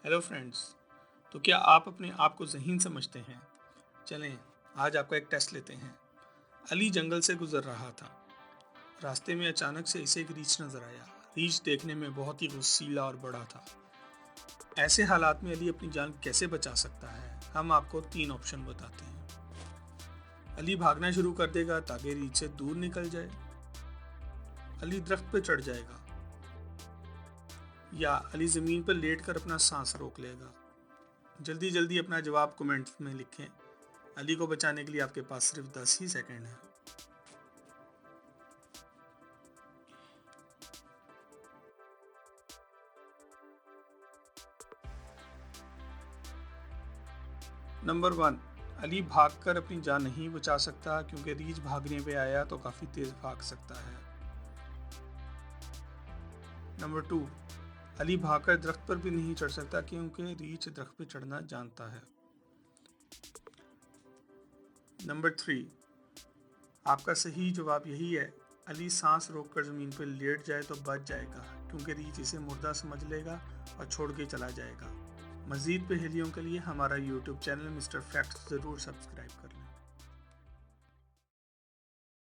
Hello friends. तो क्या आप अपने आप को ज़हीन समझते हैं? चलें, आज आपका एक टेस्ट लेते हैं। अली जंगल से गुजर रहा था। रास्ते में अचानक से इसे एक रीछ नज़र आया। रीछ देखने में बहुत ही गुस्सीला और बड़ा था। ऐसे हालात में अली अपनी जान कैसे बचा सकता है? हम आपको 3 ऑप्शन बताते हैं। अली भागना शुरू कर देगा ताकि रीछ से दूर निकल जाए। अली दरख्त पर चढ़ जाएगा, या अली ज़मीन पर लेटकर अपना सांस रोक लेगा। जल्दी जल्दी अपना जवाब कमेंट्स में लिखें। अली को बचाने के लिए आपके पास सिर्फ 10 ही सेकंड है। नंबर 1, अली भागकर अपनी जान नहीं बचा सकता क्योंकि रीछ भागने पे आया तो काफ़ी तेज़ भाग सकता है। नंबर 2, अली भागकर दरख्त पर भी नहीं चढ़ सकता क्योंकि रीछ दरख्त पर चढ़ना जानता है। नंबर 3, आपका सही जवाब यही है। अली सांस रोककर ज़मीन पर लेट जाए तो बच जाएगा क्योंकि रीछ इसे मुर्दा समझ लेगा और छोड़ के चला जाएगा। मज़ीद पहेलियों के लिए हमारा यूट्यूब चैनल मिस्टर फैक्ट्स ज़रूर सब्सक्राइब कर लें।